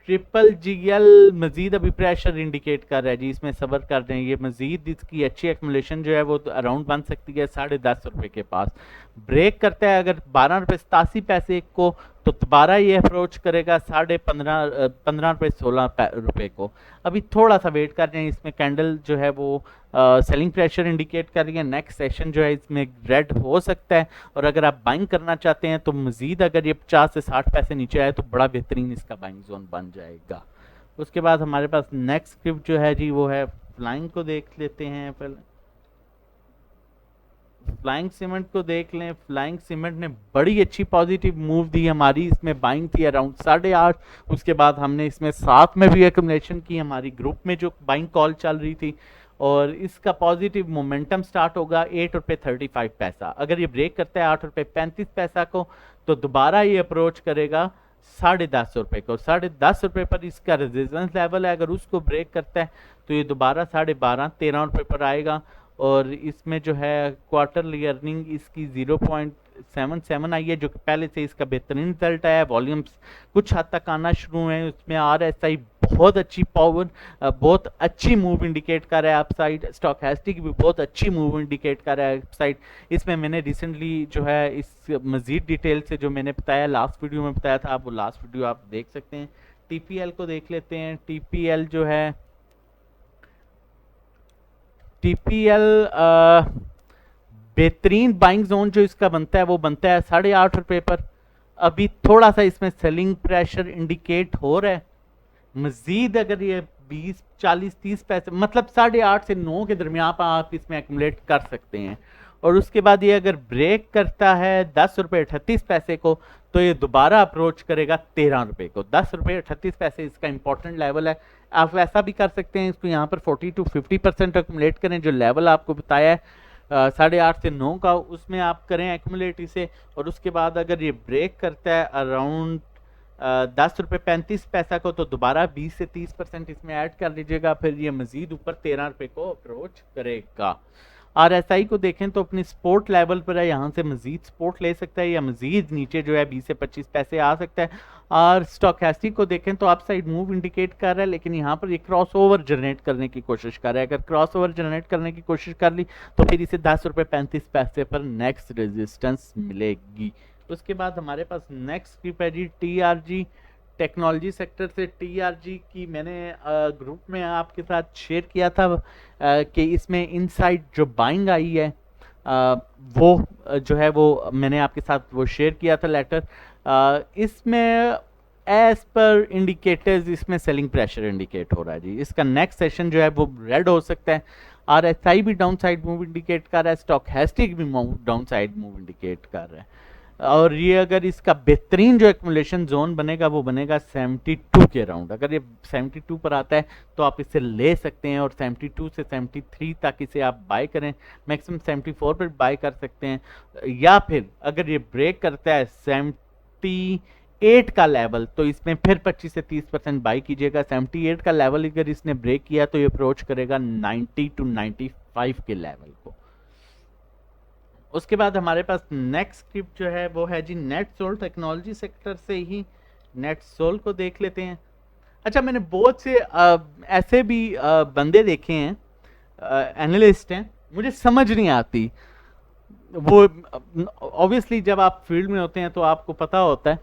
GGL मजीद अभी प्रेशर इंडिकेट कर रहा है जी, इसमें सब्र कर रहे हैं। ये मजीद इसकी अच्छी एक्मुलेशन जो है वो अराउंड बन सकती है ₹10.5 के पास। ब्रेक करता है अगर ₹12.87 को, तो दोबारा ये अप्रोच करेगा ₹15.16 को। अभी थोड़ा सा वेट कर रहे हैं। इसमें कैंडल जो है वो सेलिंग प्रेशर इंडिकेट कर रही है। नेक्स्ट सेशन जो है इसमें रेड हो सकता है, और अगर आप बाइंग करना चाहते हैं तो मजीद अगर ये 50 से 60 पैसे नीचे आए तो बड़ा बेहतरीन इसका बाइंग जोन बन जाएगा। उसके बाद हमारे पास नेक्स्ट स्क्रिप्ट जो है जी वो है फ्लाइंग को देख लेते हैं। पहले फ्लाइंग सीमेंट को देख लें। फ्लाइंग सीमेंट ने बड़ी अच्छी पॉजिटिव मूव दी हमारी, इसमें बाइंग थी अराउंड 8.5। उसके बाद हमने इसमें साथ में भी एक्यूमुलेशन की, हमारी ग्रुप में जो बाइंग कॉल चल रही थी, और इसका पॉजिटिव मोमेंटम स्टार्ट होगा ₹8.35। अगर ये ब्रेक करता है ₹8.35 को, तो दोबारा ये अप्रोच करेगा ₹10.5 को। ₹10.5 पर इसका रेजिस्टेंस लेवल है, अगर उसको ब्रेक करता है तो ये दोबारा ₹12.5-13 पर आएगा। और इसमें जो है क्वार्टरली अर्निंग इसकी 0.77 आई है, जो कि पहले से इसका बेहतरीन रिजल्ट आया है। वॉल्यूम्स कुछ हद तक आना शुरू हुए हैं। उसमें RSI बहुत अच्छी पावर, बहुत अच्छी मूव इंडिकेट कर रहा है अपसाइड। स्टॉकैस्टिक भी बहुत अच्छी मूव इंडिकेट कर रहा है अपसाइड। इसमें मैंने रिसेंटली जो है इस मजीद डिटेल से जो मैंने बताया लास्ट वीडियो में बताया था, आप वो लास्ट वीडियो आप देख सकते हैं। TPL को देख लेते हैं। TPL जो है TPL बेहतरीन बाइंग जोन जो इसका बनता है वो बनता है ₹8.5 पर। अभी थोड़ा सा इसमें सेलिंग प्रेशर इंडिकेट हो रहा है। मजीद अगर ये 20, 40, 30 पैसे, मतलब 8.5 से 9 के दरमियान आप इसमें एक्यूमुलेट कर सकते हैं। और उसके बाद ये अगर ब्रेक करता है ₹10.38 को, तो ये दोबारा अप्रोच करेगा ₹13 को। ₹10.38 इसका इंपॉर्टेंट लेवल है। आप वैसा भी कर सकते हैं, इसको यहाँ पर 40 to 50% एक्यूमुलेट करें। जो लेवल आपको बताया है 8.5 से 9 का, उसमें आप करें एक्यूमुलेट इसे। और उसके बाद अगर ये ब्रेक करता है अराउंड ₹10.35 को, तो दोबारा 20 से 30% इसमें ऐड कर लीजिएगा। फिर ये मजीद ऊपर ₹13 को अप्रोच करेगा। RSI को देखें तो अपनी सपोर्ट लेवल पर है, यहाँ से मजीद सपोर्ट ले सकता है, या मजीद नीचे जो है 20 से 25 पैसे आ सकता है। और स्टॉकैस्टिक को देखें तो अप साइड मूव इंडिकेट कर रहा है, लेकिन यहाँ पर ये क्रॉस ओवर जनरेट करने की कोशिश कर रहा है। अगर क्रॉस ओवर जनरेट करने की कोशिश कर ली तो फिर इसे ₹10.35 पर नेक्स्ट रेजिस्टेंस मिलेगी। उसके बाद हमारे पास नेक्स्ट स्क्रिप है जी TRG टेक्नोलॉजी सेक्टर से। TRG की मैंने ग्रुप में आपके साथ शेयर किया था कि इसमें इनसाइड जो बाइंग आई है वो जो है वो मैंने आपके साथ वो शेयर किया था लेटर। इसमें एज पर इंडिकेटर्स इसमें सेलिंग प्रेशर इंडिकेट हो रहा है जी। इसका नेक्स्ट सेशन जो है वो रेड हो सकता है। RSI भी डाउन साइड मूव इंडिकेट कर रहा है, स्टॉकैस्टिक भी डाउन साइड मूव इंडिकेट कर रहा है। और ये अगर इसका बेहतरीन जो एक्मुलेशन जोन बनेगा वो बनेगा 72 के अराउंड। अगर ये 72 पर आता है तो आप इसे ले सकते हैं और 72 से 73 तक इसे आप बाय करें, मैक्सिमम 74 पर बाय कर सकते हैं। या फिर अगर ये ब्रेक करता है 78 का लेवल तो इसमें फिर 25 से 30% बाय कीजिएगा। 78 का लेवल अगर इसने ब्रेक किया तो ये अप्रोच करेगा 90 टू 95 के लेवल को। उसके बाद हमारे पास नेक्स्ट स्क्रिप्ट जो है वो है जी नेटसोल टेक्नोलॉजी सेक्टर से ही नेटसोल को देख लेते हैं। अच्छा, मैंने बहुत से ऐसे भी बंदे देखे हैं, एनालिस्ट हैं, मुझे समझ नहीं आती वो। ऑब्वियसली जब आप फील्ड में होते हैं तो आपको पता होता है,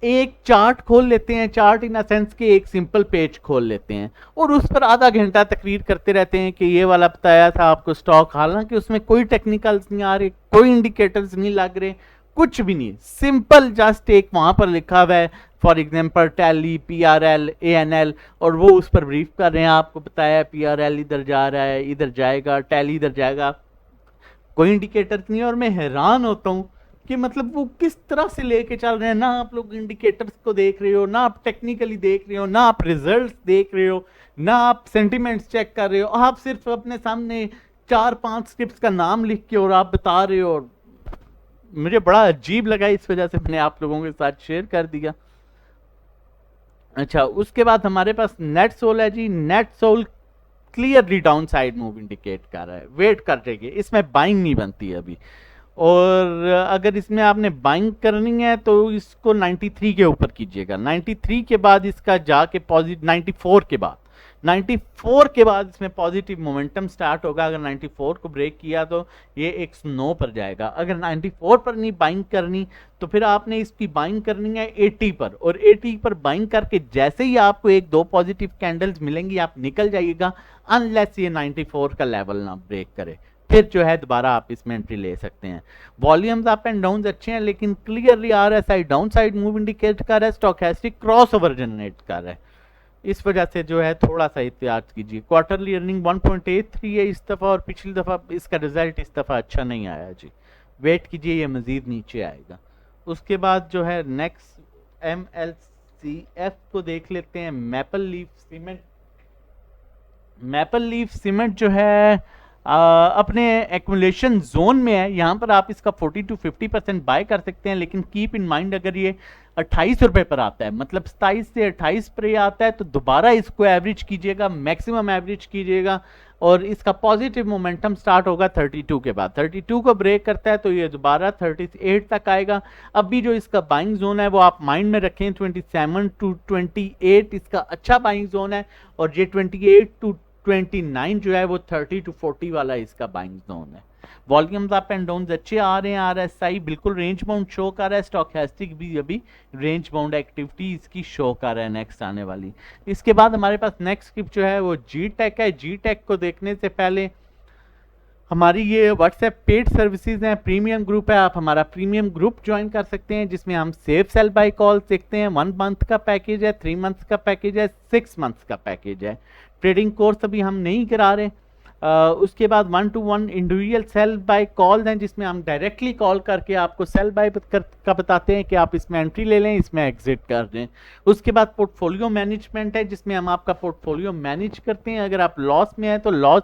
एक चार्ट खोल लेते हैं, चार्ट इन सेंस के एक सिंपल पेज खोल लेते हैं और उस पर आधा घंटा तकरीर करते रहते हैं कि ये वाला बताया था आपको स्टॉक, हालांकि उसमें कोई टेक्निकल्स नहीं आ रहे, कोई इंडिकेटर्स नहीं लग रहे, कुछ भी नहीं, सिंपल जस्ट एक वहां पर लिखा हुआ है for example tally, PRL, ANL, और वो उस पर ब्रीफ कर रहे हैं, आपको बताया PRL इधर जा रहा है, इधर जाएगा, टैली इधर जाएगा, कोई इंडिकेटर नहीं है। और मैं हैरान होता हूँ कि मतलब वो किस तरह से लेके चल रहे हैं, ना आप लोग इंडिकेटर्स को देख रहे हो, ना आप टेक्निकली देख रहे हो, ना आप रिजल्ट्स देख रहे हो, ना आप सेंटिमेंट्स चेक कर रहे हो, आप सिर्फ अपने सामने 4-5 स्क्रिप्ट्स का नाम लिख के और आप बता रहे हो। मुझे बड़ा अजीब लगा, इस वजह से मैंने आप लोगों के साथ शेयर कर दिया। अच्छा, उसके बाद हमारे पास नेटसोल है जी। Netsol clearly downside move indicate कर रहा है, वेट कर रही है, इसमें बाइंग नहीं बनती है अभी। और अगर इसमें आपने बाइंग करनी है तो इसको 93 के ऊपर कीजिएगा, 93 के बाद इसका जाके पॉजिटिव 94 के बाद इसमें पॉजिटिव मोमेंटम स्टार्ट होगा। अगर 94 को ब्रेक किया तो ये 109 पर जाएगा। अगर 94 पर नहीं बाइंग करनी तो फिर आपने इसकी बाइंग करनी है 80 पर, और 80 पर बाइंग करके जैसे ही आपको 1-2 पॉजिटिव कैंडल्स मिलेंगी आप निकल जाइएगा, अनलेस ये 94 का लेवल ना ब्रेक करे, फिर जो है दोबारा आप इसमें एंट्री ले सकते हैं। वॉल्यूम्स अप एंड डाउन अच्छे हैं, लेकिन clearly RSI down side move indicate कर रहा है, स्टोचैस्टिक क्रॉस ओवर जनरेट कर रहा है, इस वजह से जो है थोड़ा सा एहतियात कीजिए। क्वार्टरली अर्निंग 1.83 है इस दफ़ा, और पिछली दफ़ा इसका रिजल्ट इस दफ़ा अच्छा नहीं आया जी, वेट कीजिए ये मज़ीद नीचे आएगा। उसके बाद जो है नेक्स्ट MLCF को देख लेते हैं। Maple leaf cement. Maple leaf cement जो है अपने एक्मुलेशन जोन में है, यहाँ पर आप इसका 40 to 50% बाय कर सकते हैं, लेकिन कीप इन माइंड अगर ये 28 रुपए पर आता है, मतलब 27 से 28 पर ये आता है, तो दोबारा इसको एवरेज कीजिएगा, मैक्सिमम एवरेज कीजिएगा, और इसका पॉजिटिव मोमेंटम स्टार्ट होगा 32 के बाद। 32 को ब्रेक करता है तो ये दोबारा 38 तक आएगा। अभी जो इसका बाइंग जोन है वो आप माइंड में रखें, 27 to 28 इसका अच्छा बाइंग जोन है, और ये 28 to 29 जो है वो 30 to 40 वाला इसका बाइंग जोन है। वॉल्यूम्स अप एंड डाउन अच्छे आ रहे हैं, RSI बिल्कुल रेंज बाउंड शो कर रहा है, स्टोचैस्टिक भी अभी रेंज बाउंड एक्टिविटी इसकी शो कर रहा है नेक्स्ट आने वाली। इसके बाद हमारे पास नेक्स्ट स्क्रिप्ट जो है वो GTech है। GTech को देखने से पहले हमारी ये व्हाट्सएप पेड सर्विसेज हैं, प्रीमियम ग्रुप है, आप हमारा प्रीमियम ग्रुप ज्वाइन कर सकते हैं, जिसमें हम सेफ सेल बाय कॉल देखते हैं। 1 मंथ का पैकेज है, 3 मंथ्स का पैकेज है, 6 मंथ्स का पैकेज है। ट्रेडिंग कोर्स अभी हम नहीं करा रहे। उसके बाद 1-to-1 individual cell bye call हैं, जिसमें हम डायरेक्टली कॉल करके आपको सेल बाय का बताते हैं कि आप इसमें एंट्री ले लें, इसमें एग्जिट कर दें। उसके बाद पोर्टफोलियो मैनेजमेंट है, जिसमें हम आपका पोर्टफोलियो मैनेज करते हैं। अगर आप लॉस में हैं तो लॉस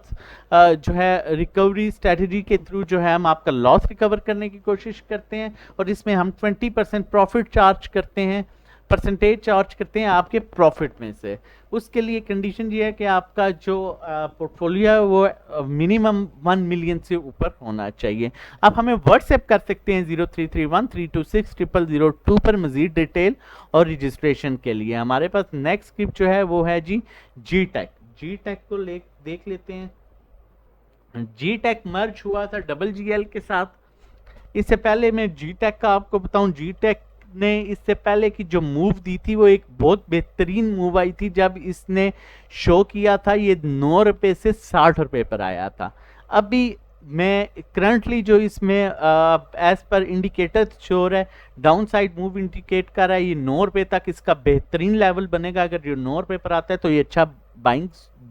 जो है रिकवरी स्ट्रेटजी के थ्रू जो है हम आपका लॉस रिकवर करने की कोशिश करते हैं, और इसमें हम 20% प्रॉफिट चार्ज करते हैं, परसेंटेज चार्ज करते हैं आपके प्रॉफिट में से। उसके लिए कंडीशन ये है कि आपका जो पोर्टफोलियो है वो मिनिमम 1 मिलियन से ऊपर होना चाहिए। आप हमें व्हाट्सएप कर सकते हैं 0331326002 पर मजीद डिटेल और रजिस्ट्रेशन के लिए। हमारे पास नेक्स्ट स्क्रिप्ट जो है वो है जी GTech को देख लेते हैं। GTech मर्ज हुआ था GGL के साथ। इससे पहले मैं GTech का आपको बताऊं, GTech ने इससे पहले की जो मूव दी थी वो एक बहुत बेहतरीन मूव आई थी, जब इसने शो किया था ये 9 रुपए से 60 रुपए पर आया था। अभी मैं करंटली जो इसमें एज पर इंडिकेटर शो रहा है डाउन साइड मूव इंडिकेट कर रहा है, ये 9 रुपए तक इसका बेहतरीन लेवल बनेगा। अगर ये 9 रुपए पर आता है तो ये अच्छा बाइंग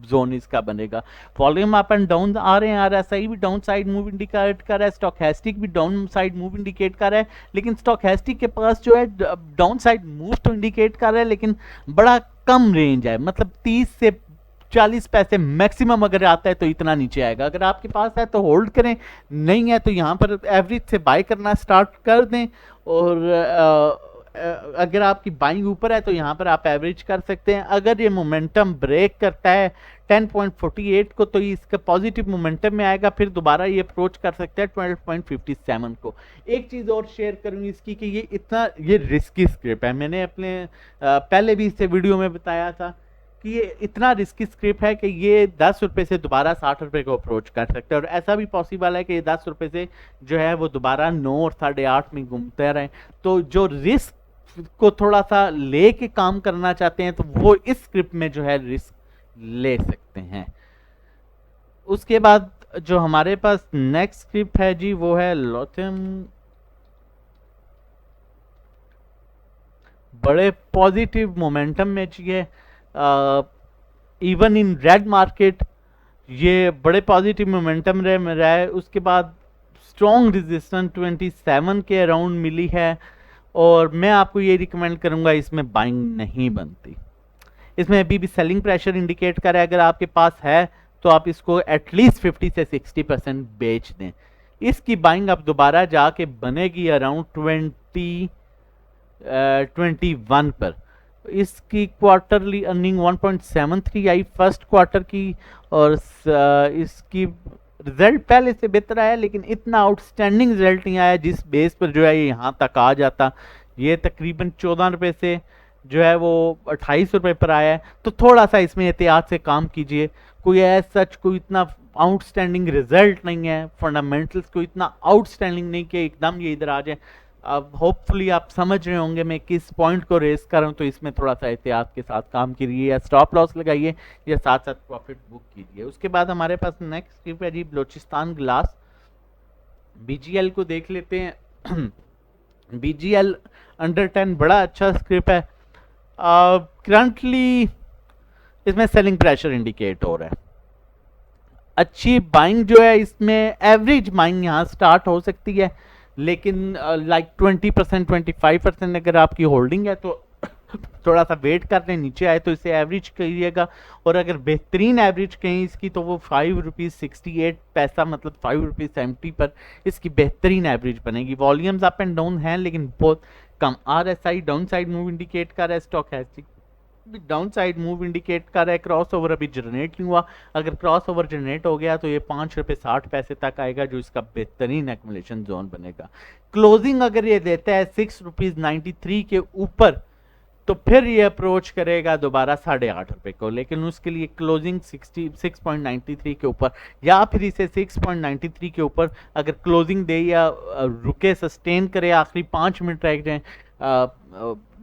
जोन इसका बनेगा। वॉल्यूम अप एंड डाउन आ रहे हैं, आरएसआई भी डाउन साइड मूव इंडिकेट कर रहा है, स्टोचैस्टिक भी डाउन साइड मूव इंडिकेट कर रहा है, लेकिन स्टोचैस्टिक के पास जो है डाउन साइड मूव तो इंडिकेट कर रहा है लेकिन बड़ा कम रेंज है, मतलब 30 से 40 पैसे मैक्सिमम अगर आता है तो इतना नीचे आएगा। अगर आपके पास है तो होल्ड करें, नहीं है तो यहाँ पर एवरेज से बाय करना स्टार्ट कर दें। और अगर आपकी बाइंग ऊपर है तो यहाँ पर आप एवरेज कर सकते हैं। अगर ये मोमेंटम ब्रेक करता है 10.48 को तो इसका पॉजिटिव मोमेंटम में आएगा, फिर दोबारा ये अप्रोच कर सकते हैं 12.57 को। एक चीज़ और शेयर करूँगी इसकी कि ये रिस्की स्क्रिप्ट है। मैंने अपने पहले भी इससे वीडियो में बताया था कि ये इतना रिस्की स्क्रिप्ट है कि ये 10 रुपये से दोबारा 60 रुपये को अप्रोच कर सकते हैं, और ऐसा भी पॉसिबल है कि ये 10 रुपये से जो है वो दोबारा 9 और 8.5 में घूमते रहें। तो जो रिस्क को थोड़ा सा ले के काम करना चाहते हैं तो वो इस स्क्रिप्ट में जो है रिस्क ले सकते हैं। उसके बाद जो हमारे पास नेक्स्ट स्क्रिप्ट है जी वो है लोथम। बड़े पॉजिटिव मोमेंटम में चाहिए, इवन इन रेड मार्केट ये बड़े पॉजिटिव मोमेंटम रहा है। उसके बाद स्ट्रॉन्ग रेजिस्टेंस 27 के अराउंड मिली है, और मैं आपको ये रिकमेंड करूंगा इसमें बाइंग नहीं बनती। इसमें अभी भी सेलिंग प्रेशर इंडिकेट कर रहा है, अगर आपके पास है तो आप इसको एटलीस्ट 50 से 60% बेच दें। इसकी बाइंग अब दोबारा जाके बनेगी अराउंड 21 पर। इसकी क्वार्टरली अर्निंग 1.73 आई फर्स्ट क्वार्टर की, और इसकी रिजल्ट पहले से बेहतर आया लेकिन इतना आउटस्टैंडिंग रिजल्ट नहीं आया जिस बेस पर जो है ये यहाँ तक आ जाता। ये तकरीबन 14 रुपये से जो है वो 28 रुपये पर आया है, तो थोड़ा सा इसमें एहतियात से काम कीजिए। कोई सच कोई इतना आउटस्टैंडिंग रिजल्ट नहीं है, फंडामेंटल्स को इतना आउटस्टैंडिंग नहीं कि एकदम ये इधर आ जाए। अब होपफुली आप समझ रहे होंगे मैं किस पॉइंट को रेस कर रहा हूँ, तो इसमें थोड़ा सा एहतियात के साथ काम कीजिए, या स्टॉप लॉस लगाइए या साथ साथ प्रॉफिट बुक कीजिए। उसके बाद हमारे पास नेक्स्ट स्क्रिप्ट है जी बलोचिस्तान ग्लास। बीजीएल को देख लेते हैं। बीजीएल अंडर 10 बड़ा अच्छा स्क्रिप्ट है। करंटली इसमें सेलिंग प्रेशर इंडिकेट हो रहा है। अच्छी बाइंग जो है इसमें एवरेज बाइंग यहाँ स्टार्ट हो सकती है, लेकिन लाइक 20% 25% अगर आपकी होल्डिंग है तो थोड़ा सा वेट करते नीचे आए तो इसे एवरेज करिएगा। और अगर बेहतरीन एवरेज कहीं इसकी तो वो 5.68 पैसा मतलब 5.70 पर इसकी बेहतरीन एवरेज बनेगी। वॉल्यूम्स अप एंड डाउन हैं लेकिन बहुत कम। RSI downside move indicate कर रहा है, stochastic downside move indicate कर रहा है। क्रॉस ओवर अभी जनरेट नहीं हुआ, अगर क्रॉस ओवर जनरेट हो गया तो ये 5 रुपये 60 पैसे तक आएगा जो इसका बेहतरीन एक्युमुलेशन जोन बनेगा। क्लोजिंग अगर ये देता है 6.93 के ऊपर तो फिर ये अप्रोच करेगा दोबारा 8.5 रुपये को, लेकिन उसके लिए क्लोजिंग 6.93 के ऊपर, या फिर इसे 6.93 के ऊपर अगर क्लोजिंग दे या रुके सस्टेन करे आखिरी 5 मिनट रह जाए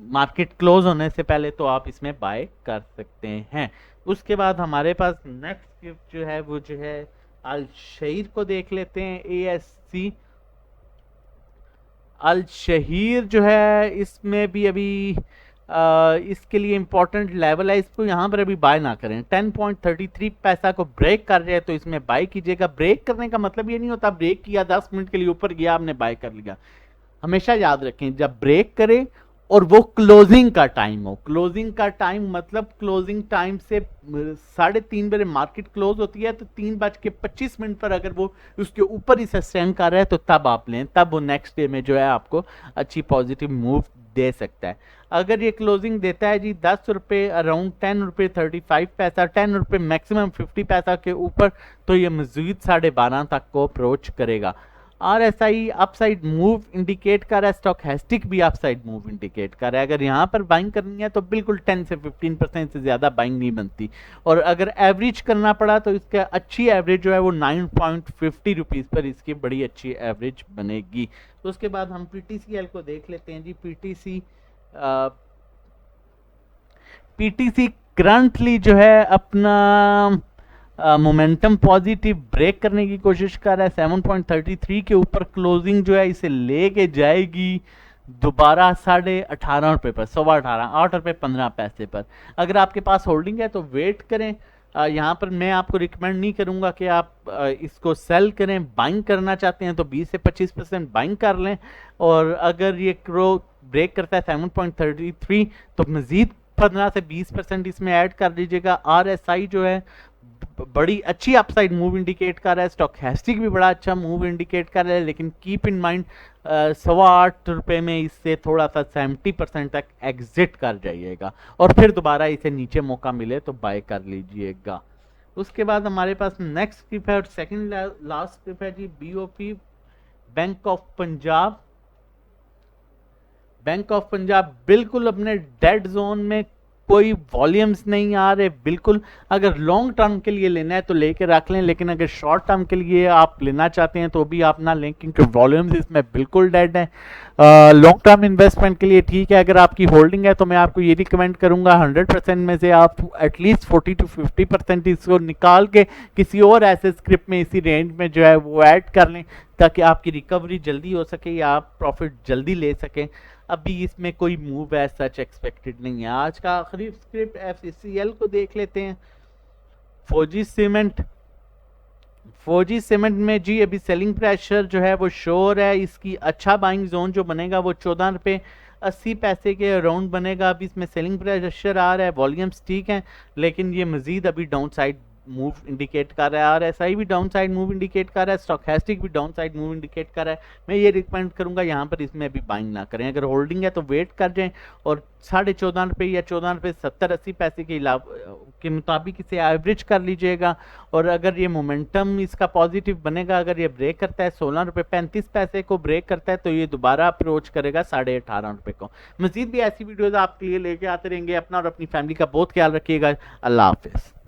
मार्केट क्लोज होने से पहले, तो आप इसमें बाय कर सकते हैं। उसके बाद हमारे पास नेक्स्ट गिफ्ट जो है वो जो है अल शहीर को देख लेते हैं। ASC अल शहीर जो है इसमें भी अभी इसके लिए इंपॉर्टेंट लेवल है, इसको यहाँ पर अभी बाय ना करें। 10.33 पैसा को ब्रेक कर रहे हैं तो इसमें बाय कीजिएगा। ब्रेक करने का मतलब ये नहीं होता ब्रेक किया 10 मिनट के लिए ऊपर गया आपने बाय कर लिया। हमेशा याद रखें जब ब्रेक करें और वो क्लोजिंग का टाइम हो। क्लोजिंग का टाइम मतलब क्लोजिंग टाइम से 3:30 बजे मार्केट क्लोज होती है तो 3:25 पर अगर वो उसके ऊपर ही सस्टेन कर रहा है तो तब आप लें, तब वो नेक्स्ट डे में जो है आपको अच्छी पॉजिटिव मूव दे सकता है। अगर ये क्लोजिंग देता है जी 10 रुपये अराउंड 10 रुपये 35 पैसा, 10 रुपये मैक्सिमम 50 पैसा के ऊपर, तो ये मजीद 12.5 तक को अप्रोच करेगा। RSI अपसाइड मूव इंडिकेट कर रहा है, स्टोचैस्टिक भी अपसाइड मूव इंडिकेट कर रहा है। अगर यहाँ पर बाइंग करनी है तो बिल्कुल 10 से 15% से ज़्यादा बाइंग नहीं बनती, और अगर एवरेज करना पड़ा तो इसका अच्छी एवरेज जो है वो 9.50 रुपीज़ पर इसकी बड़ी अच्छी एवरेज बनेगी। तो उसके बाद हम PTCL को देख लेते हैं जी। PTC करंटली जो है अपना मोमेंटम पॉजिटिव ब्रेक करने की कोशिश कर रहा है। 7.33 के ऊपर क्लोजिंग जो है इसे लेके जाएगी दोबारा 18.5 रुपये पर, 18.25, 8 रुपये 15 पैसे पर। अगर आपके पास होल्डिंग है तो वेट करें। यहाँ पर मैं आपको रिकमेंड नहीं करूँगा कि आप इसको सेल करें। बाइंग करना चाहते हैं तो 20 से 25% बाइंग कर लें, और अगर ये क्रो ब्रेक करता है 7.33 तो मज़ीद 15 से 20% इसमें ऐड कर लीजिएगा। RSI जो है बड़ी अच्छी अपसाइड मूव इंडिकेट कर रहा है, स्टॉकेस्टिक भी बड़ा अच्छा मूव इंडिकेट कर रहा है, लेकिन कीप इन माइंड 8.25 रुपये में इससे थोड़ा सा 70% तक एग्जिट कर जाइएगा, और फिर दोबारा इसे नीचे मौका मिले तो बाय कर लीजिएगा। उसके बाद हमारे पास नेक्स्ट स्क्रिप है, और सेकंड लास्ट स्क्रिप है जी BOP, bank of Punjab. Bank of Punjab बिल्कुल अपने डेड जोन में, कोई वॉल्यूम्स नहीं आ रहे बिल्कुल। अगर लॉन्ग टर्म के लिए लेना है तो लेके रख लें, लेकिन अगर शॉर्ट टर्म के लिए आप लेना चाहते हैं तो भी आप ना लें, क्योंकि वॉल्यूम्स इसमें बिल्कुल डेड है। लॉन्ग टर्म इन्वेस्टमेंट के लिए ठीक है। अगर आपकी होल्डिंग है तो मैं आपको ये रिकमेंड करूंगा 100% में से आप एटलीस्ट 40 to 50% इसको निकाल के किसी और ऐसे स्क्रिप्ट में इसी रेंज में जो है वो ऐड कर लें, ताकि आपकी रिकवरी जल्दी हो सके या आप प्रॉफिट जल्दी ले सकें। अभी इसमें कोई मूव है सच एक्सपेक्टेड नहीं है। आज का आखिरी स्क्रिप्ट FCCL को देख लेते हैं। फौजी सीमेंट में जी अभी सेलिंग प्रेशर जो है वो श्योर है। इसकी अच्छा बाइंग जोन जो बनेगा वो 14 रुपये 80 पैसे के अराउंड बनेगा। अभी इसमें सेलिंग प्रेशर आ रहा है, वॉल्यूम्स ठीक हैं, लेकिन ये मजीद अभी डाउन साइड मूव इंडिकेट कर रहा है। RSI भी डाउन साइड मूव इंडिकेट कर रहा है, स्टॉकेस्टिक भी डाउन साइड मूव इंडिकेट कर रहा है। मैं ये रिकमेंड करूंगा यहाँ पर इसमें अभी बाइंग ना करें। अगर होल्डिंग है तो वेट कर जाएं, और 14.5 रुपये या 14 रुपये 70-80 पैसे के मुताबिक इसे एवरेज कर लीजिएगा। और अगर ये मोमेंटम इसका पॉजिटिव बनेगा, अगर ये ब्रेक करता है 16 रुपये 35 पैसे को ब्रेक करता है, तो ये दोबारा अप्रोच करेगा 18.5 रुपये को। मजीद भी ऐसी वीडियोज़ आपके लिए लेके आते रहेंगे। अपना और अपनी फैमिली का बहुत ख्याल रखिएगा। अल्लाह हाफिज़।